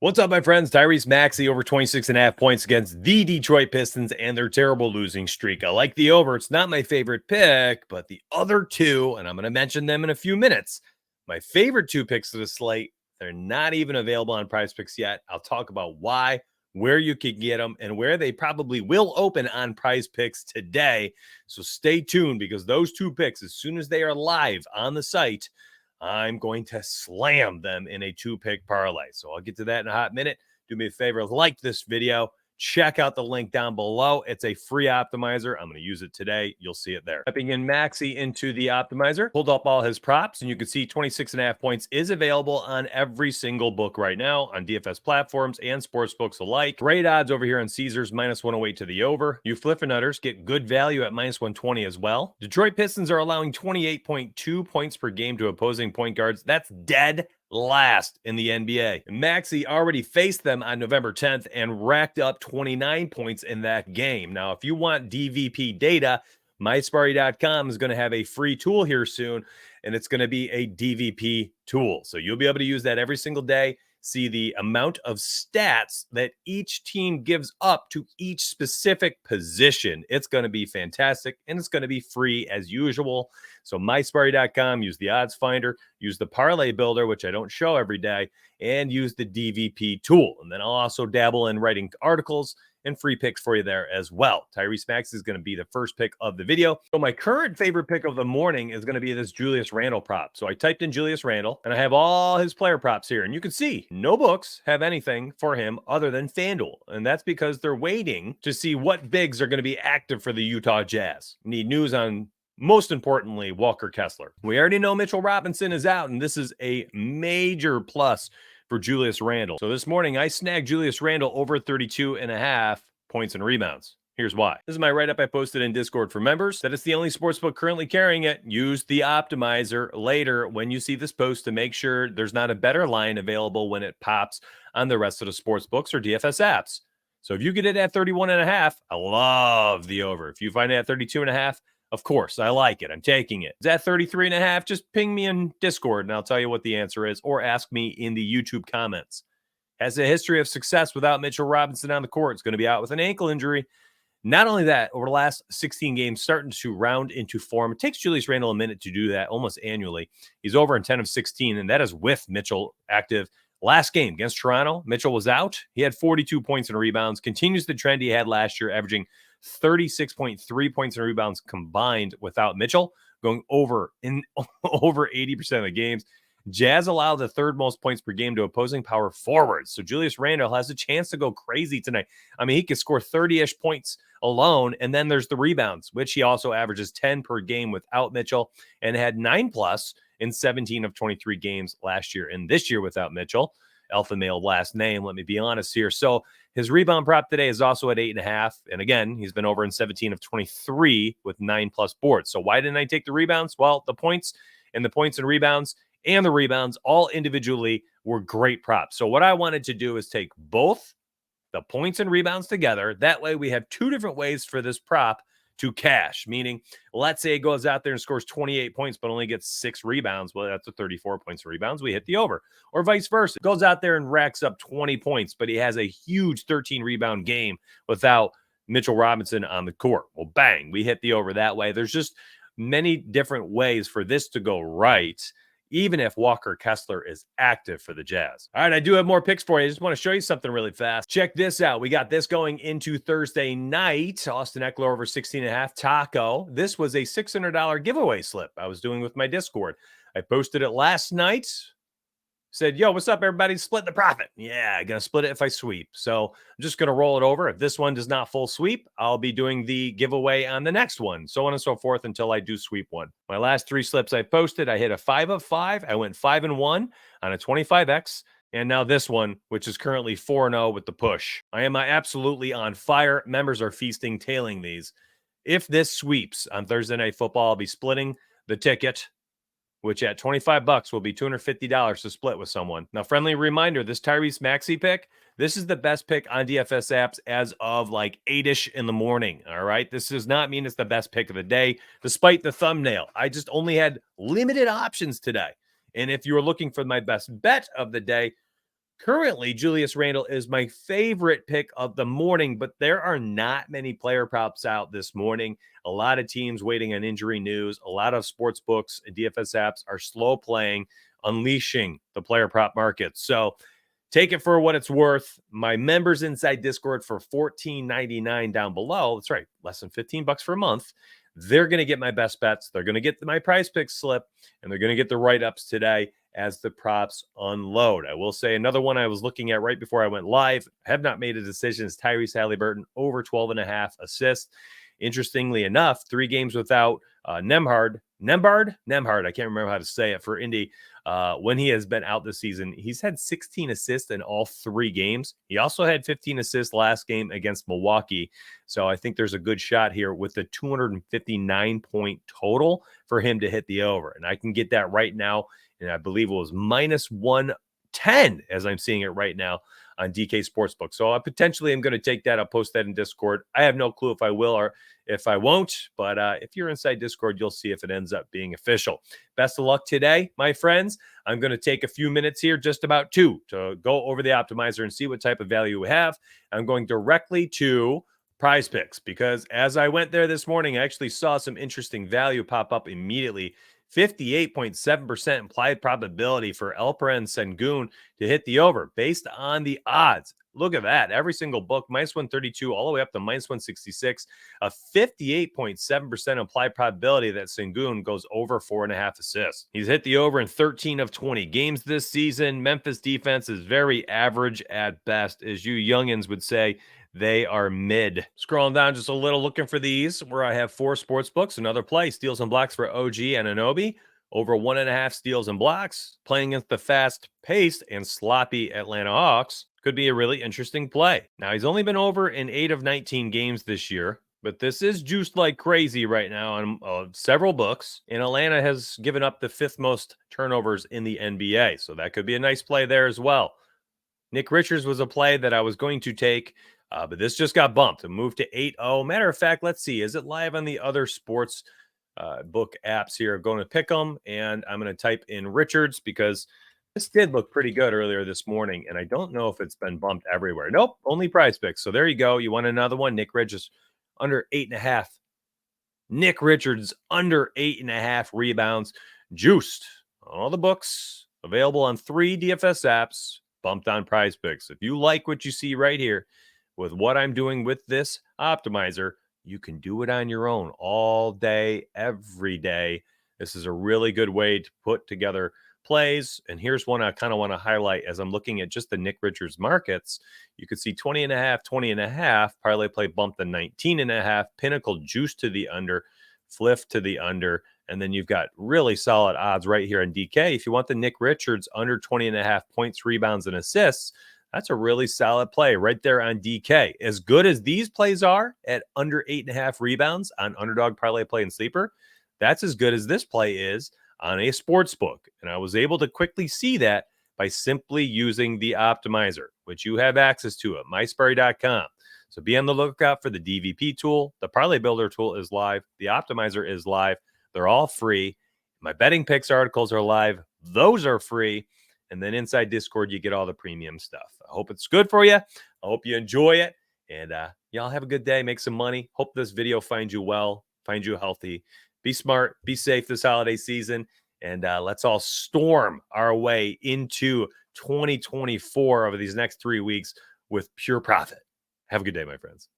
What's up, my friends? Tyrese Maxey over 26.5 points against the Detroit Pistons and their terrible losing streak. I like the over. It's not my favorite pick, but the other two, and I'm going to mention them in a few minutes, my favorite two picks of the slate, they're not even available on PrizePicks yet. I'll talk about why, where you can get them, and where they probably will open on PrizePicks today. So stay tuned because those two picks, as soon as they are live on the site, I'm going to slam them in a two-pick parlay. So I'll get to that in a hot minute. Do me a favor, like this video. Check out the link down below. It's a free optimizer. I'm going to use it today. You'll see it there. Typing in Maxey into the optimizer, pulled up all his props, and you can see 26.5 points is available on every single book right now on DFS platforms and sports books alike. Great odds over here on Caesars, -108 to the over. You flippernutters get good value at -120 as well. Detroit Pistons are allowing 28.2 points per game to opposing point guards. That's dead last in the NBA. Maxey already faced them on November 10th and racked up 29 points in that game. Now, if you want DVP data, MySparty.com is going to have a free tool here soon, and it's going to be a DVP tool. So you'll be able to use that every single day, see the amount of stats that each team gives up to each specific position. It's going to be fantastic, and it's going to be free as usual. So MySparty.com, use the odds finder, use the parlay builder, which I don't show every day, and use the DVP tool. And then I'll also dabble in writing articles and free picks for you there as well. Tyrese Maxey is going to be the first pick of the video. So my current favorite pick of the morning is going to be this Julius Randle prop. So I typed in Julius Randle, and I have all his player props here. And you can see no books have anything for him other than FanDuel. And that's because they're waiting to see what bigs are going to be active for the Utah Jazz. Need news on, most importantly, Walker Kessler. We already know Mitchell Robinson is out, and this is a major plus for Julius Randle. So this morning, I snagged Julius Randle over 32.5 points and rebounds. Here's why. This is my write-up I posted in Discord for members. That is the only sportsbook currently carrying it. Use the optimizer later when you see this post to make sure there's not a better line available when it pops on the rest of the sportsbooks or DFS apps. So if you get it at 31.5, I love the over. If you find it at 32.5, of course, I like it. I'm taking it. Is that 33.5? Just ping me in Discord and I'll tell you what the answer is, or ask me in the YouTube comments. Has a history of success without Mitchell Robinson on the court. It's going to be out with an ankle injury. Not only that, over the last 16 games, starting to round into form. It takes Julius Randle a minute to do that almost annually. He's over in 10 of 16, and that is with Mitchell active. Last game against Toronto, Mitchell was out. He had 42 points and rebounds, continues the trend he had last year, averaging 36.3 points and rebounds combined without Mitchell, going over in over 80% of the games. Jazz allow the third most points per game to opposing power forwards. So Julius Randle has a chance to go crazy tonight. I mean, he could score 30-ish points alone, and then there's the rebounds, which he also averages 10 per game without Mitchell and had 9+ in 17 of 23 games last year and this year without Mitchell. Alpha male last name, let me be honest here. So his rebound prop today is also at 8.5. And again, he's been over in 17 of 23 with 9+ boards. So why didn't I take the rebounds? Well, the points and rebounds and the rebounds all individually were great props. So what I wanted to do is take both the points and rebounds together. That way we have two different ways for this prop to cash, meaning let's say it goes out there and scores 28 points, but only gets 6 rebounds. Well, that's a 34 points and rebounds. We hit the over, or vice versa. It goes out there and racks up 20 points, but he has a huge 13 rebound game without Mitchell Robinson on the court. Well, bang, we hit the over that way. There's just many different ways for this to go right, even if Walker Kessler is active for the Jazz. All right, I do have more picks for you. I just want to show you something really fast. Check this out. We got this going into Thursday night. Austin Eckler over 16.5. Taco. This was a $600 giveaway slip I was doing with my Discord. I posted it last night. Said, yo, what's up, everybody? Split the profit. Yeah, I'm going to split it if I sweep. So I'm just going to roll it over. If this one does not full sweep, I'll be doing the giveaway on the next one, so on and so forth until I do sweep one. My last 3 slips I posted, I hit a 5 of 5. I went 5 and 1 on a 25X. And now this one, which is currently 4-0 with the push. I am absolutely on fire. Members are feasting, tailing these. If this sweeps on Thursday Night Football, I'll be splitting the ticket, which at $25 will be $250 to split with someone. Now, friendly reminder, this Tyrese Maxey pick, this is the best pick on DFS apps as of like 8-ish in the morning, all right? This does not mean it's the best pick of the day, despite the thumbnail. I just only had limited options today. And if you were looking for my best bet of the day, Currently, Julius Randle is my favorite pick of the morning, but there are not many player props out this morning. A lot of teams waiting on injury news. A lot of sports books and DFS apps are slow playing, unleashing the player prop market. So take it for what it's worth. My members inside Discord for $14.99 down below. That's right, less than $15 for a month. They're going to get my best bets. They're going to get my PrizePicks slip, and they're going to get the write-ups today as the props unload. I will say another one I was looking at right before I went live, have not made a decision, is Tyrese Halliburton over 12.5 assists. Interestingly enough, 3 games without Nembhard. I can't remember how to say it for Indy. When he has been out this season, he's had 16 assists in all 3 games. He also had 15 assists last game against Milwaukee. So I think there's a good shot here with the 259-point total for him to hit the over. And I can get that right now. And I believe it was minus 110 as I'm seeing it right now on DK Sportsbook. So I potentially am going to take that. I'll post that in Discord. I have no clue if I will or if I won't, but if you're inside Discord, you'll see if it ends up being official. Best of luck today, my friends. I'm going to take a few minutes here, just about 2, to go over the optimizer and see what type of value we have. I'm going directly to PrizePicks because as I went there this morning, I actually saw some interesting value pop up immediately. 58.7% implied probability for Alperen Sengun to hit the over based on the odds. Look at that. Every single book, minus 132 all the way up to minus 166. A 58.7% implied probability that Sengun goes over 4.5 assists. He's hit the over in 13 of 20 games this season. Memphis defense is very average at best, as you youngins would say. They are mid. Scrolling down just a little, looking for these where I have 4 sports books. Another play, steals and blocks for OG and Anunoby. Over 1.5 steals and blocks. Playing against the fast-paced and sloppy Atlanta Hawks could be a really interesting play. Now, he's only been over in 8 of 19 games this year, but this is juiced like crazy right now on several books. And Atlanta has given up the 5th most turnovers in the NBA, so that could be a nice play there as well. Nick Richards was a play that I was going to take, but this just got bumped and moved to 8-0. Matter of fact, let's see. Is it live on the other sports book apps here? I'm going to pick them, and I'm going to type in Richards because this did look pretty good earlier this morning, and I don't know if it's been bumped everywhere. Nope, only PrizePicks. So there you go. You want another one? Nick Richards under 8.5. Nick Richards under 8.5 rebounds. Juiced. All the books available on 3 DFS apps, bumped on PrizePicks. If you like what you see right here with what I'm doing with this optimizer, you can do it on your own all day, every day. This is a really good way to put together plays. And here's one I kind of want to highlight as I'm looking at just the Nick Richards markets. You could see 20.5, 20.5, parlay play bumped to 19.5, Pinnacle juice to the under, Fliff to the under. And then you've got really solid odds right here on DK. If you want the Nick Richards under 20.5 points, rebounds, and assists, that's a really solid play right there on DK. As good as these plays are at under 8.5 rebounds on Underdog, Parlay Play, and Sleeper, that's as good as this play is on a sports book. And I was able to quickly see that by simply using the optimizer, which you have access to at mysperry.com. So be on the lookout for the DVP tool. The Parlay Builder tool is live. The optimizer is live. They're all free. My betting picks articles are live. Those are free. And then inside Discord, you get all the premium stuff. I hope it's good for you. I hope you enjoy it. And y'all have a good day. Make some money. Hope this video finds you well, finds you healthy. Be smart. Be safe this holiday season. And let's all storm our way into 2024 over these next 3 weeks with pure profit. Have a good day, my friends.